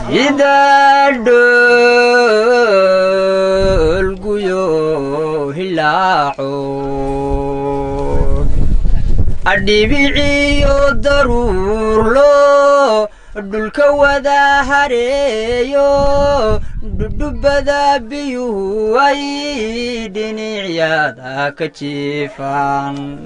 إذا دول قيو هلاعو الدبيعي ضرور لو دول كودا هريو دبدا بيو أي دني عيادا كتشيفان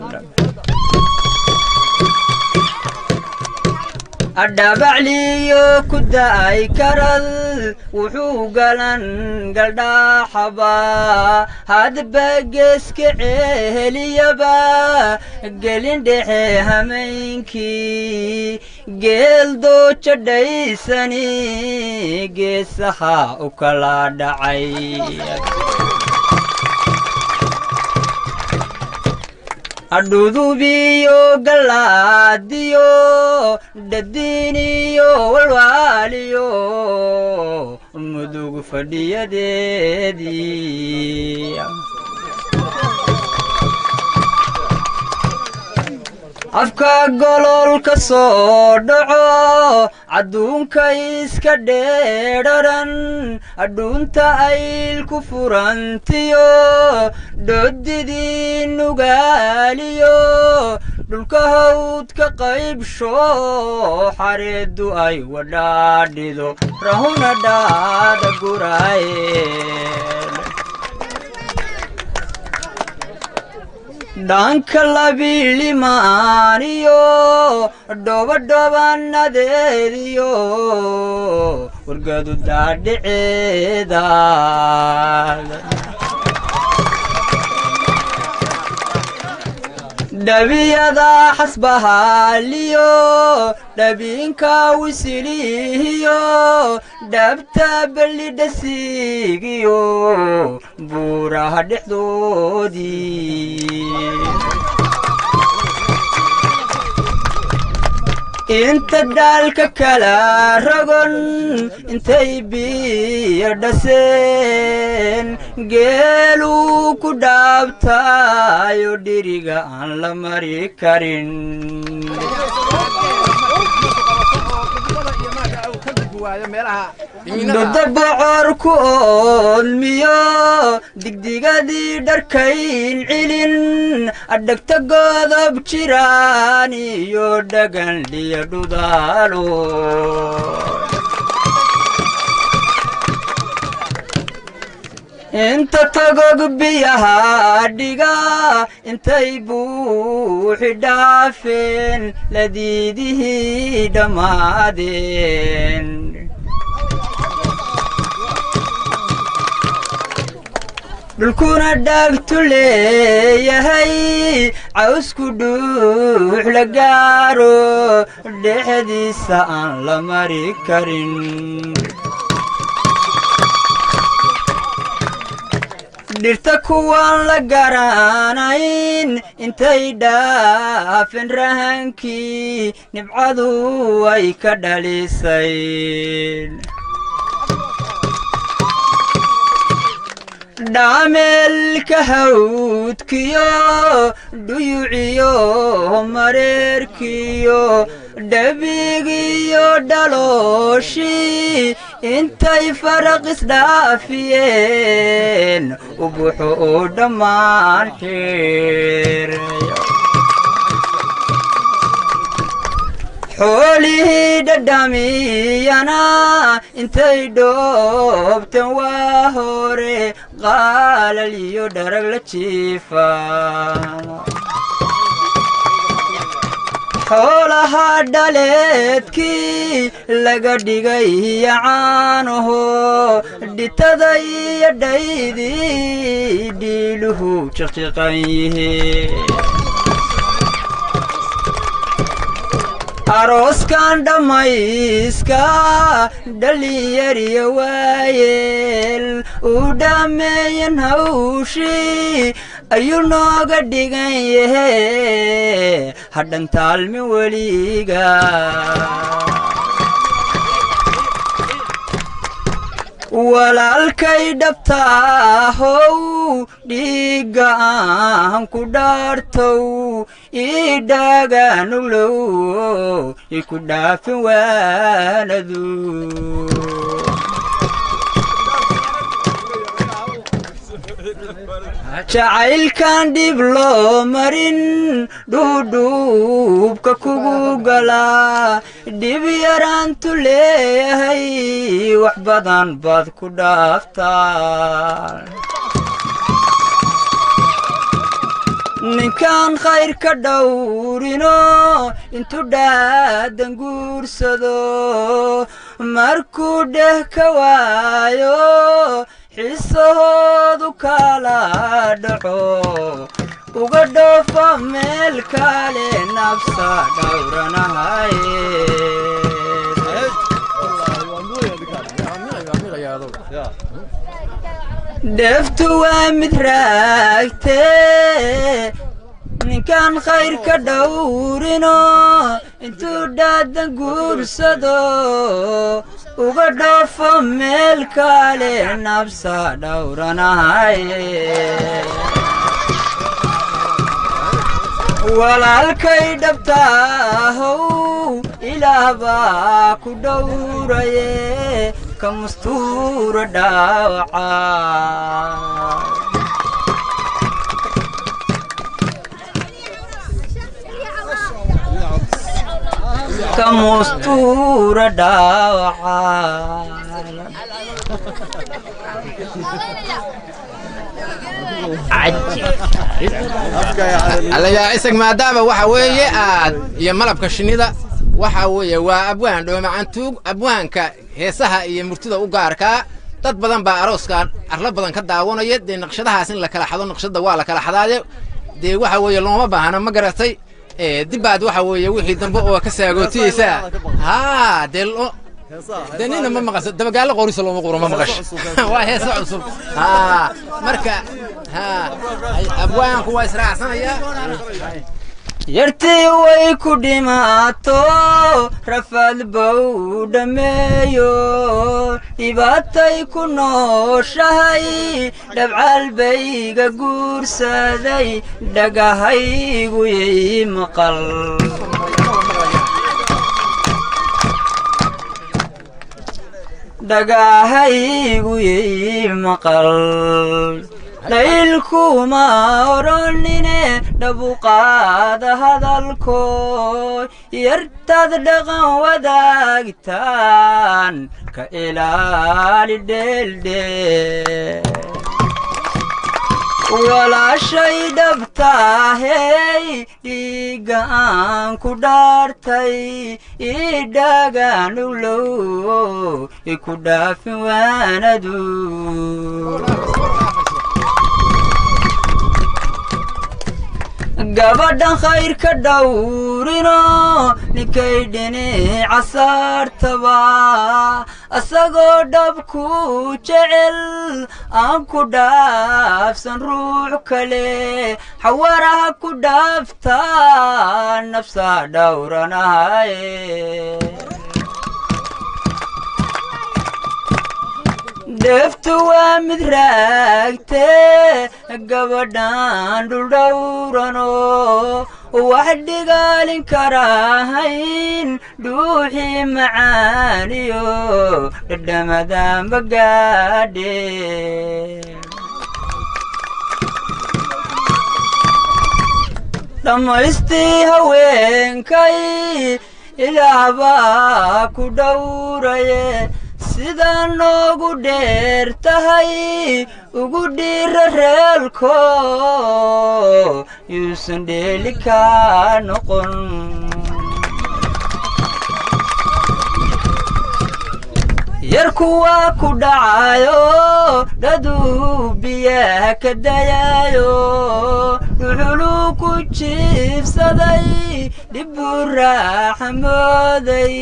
الدبعليو كداي كرل وحوقلن قلدا حبا هاد بقس كعيليبا قلن دحي همينكي قيل دو چدايساني قيسها وكلا دعي الدودوبيو قلاديو ددينيو والواليو مدوق فدية ديدي afka gololka soo dhaco adduunka iska dheeraran adduunta ayl ku furantiyo dodidii nugaaliyo dhulka hawdka qaybsho xareedu ay wadhaadhido rahuna dhaada guraaye danka labilimaaniyo dhobadhobanadeediyo wargadu daadhiceeda dhabiyada xasbahaaliyo dhabinka wisilihiyo dhabta ballidhasiigiyo buuraha dhexdoodii inta dhaalka kala rogon intay biyo dhaseen geeluu ku dhaabtayo dhiriga aan la mari karin dodda bocorku oolmiyo digdigadii dharkayn cilin adhagta godob jiraan iyo dhaganliya dhudaalo inta tagog biyaha dhiga intay buuxi dhaafeen ladiidihii dhammaadeen dhulkuna dhaagtu leeyahay cawsku dhuux la gaaro dhexdiisa aan la mari karin dhirta kuwaan la garanayn intay dhaafeen rahankii nibcadu ay ka dhalisay dhaameelka hawdkiyo dhuyuciyo mareerkiyo dhabigiyo dhalooshii intay faraq isdhaafiyeen ubuxu u dhammaan xeerayo xoolihii dhadhamiyana intay dhoobteen waa hore qaalal iyo dharag la jiifaan xoolaha dhaleedkii laga dhigay yacaanaho dhitada iyo dhaydii dhiiluhu jiqjiqan yihiin arooskan dhammayska dhalinyariya waayeel uu dhammeeyan hawshii ayuu nooga dhigan yahe hadhan taalmin weliga walaalkay dhabtaahow dhiigga aan ku dhaartow idhagaanuglow iku dhaafin waanadu jacaylkan dhib loo marin dhuudhuubka kugu galaa dhib yaraantu leeyahay wax badan baad ku dhaaftaa ninkaan khayr ka dhowrino intuu dhaadan guursado markuu dheh ka waayo xisahoodu kala dhaco uga dhoofa meel kale nafsa dhowranahaye dheeftu waa mid raagtee ninkaan khayr ka dhowrino intuu dhaadan guursado uga dhoofo meel kale nafsa dhowranahaye walaalkay dhabtaahow ilaah baa ku dhowraye ka mustuura dhaawaca kamustura dhaawaca allayaa isag maadaama waxa weeye aad iyo malabka shinnida waxa weeye waa abwaan dhoomacantuug abwaanka heesaha iyo murtida u gaarkaa dad badan baa arooskan arla badan ka daawanaya dee naqshadahaas in la kala xado naqshada waa la kala xadaaye dee waxa weeye looma baahna ma garatay dibbaad waxa weeye wixii dambe oo ka saagootiyeysa haa dee nina ma maqasho dabagaalo qorisa looma qoro ma maqasho waa heesa cusub marka abwaanku waa israacsanaya yartii way ku dhimaato rafaad bow dhammeeyo dhibaatay ku nooshahay dhabcaal bayga guursaday dhagahaygu yay maqal dhagahaygu yay maqal dhaylkuma oranine dhabuqaada hadalkooy yartaad dhaqan wadaagtaan ka ilaali dheeldhee walaashay dhabtaahey dhiigga aan ku dhaartay idhagaanuglow iku dhaafin waanadu gabadhan khayr ka dhowrino ninkay dhinaca saartaba asagoo dhabku jecel aan ku dhaafsan ruux kale xawaraha ku dhaaftaa nafsa dhowranahaye dheeftu waa mid raagtee gabadhan dhuldhowrano wax dhigaalin karahayn dhuuxii macaaniyo dhadhamadanba gaadhe dhammaystii haweenkay ilaah baa ku dhowraye sidaa noogu dheer tahay ugu dhiira reelko yuusan dheeli kaa noqon yarku waa ku dhacayo dhaduu biyaha ka dayaayo dhuxuluu ku jiibsaday dhibbuu raaxa mooday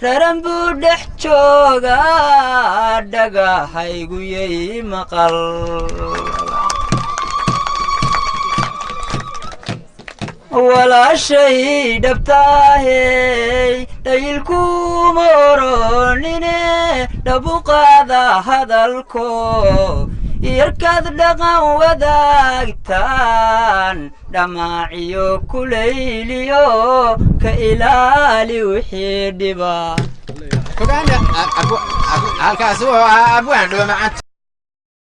raran buu dhex joogaa dhagahaygu yay maqal walaashay dhabtaahey dhayilkuma oronine dhabuqaada hadalko يركض دقا وذاكتان دماعيو كليليو كإلالي وحيد با halkaas waa abwaan dhoomacan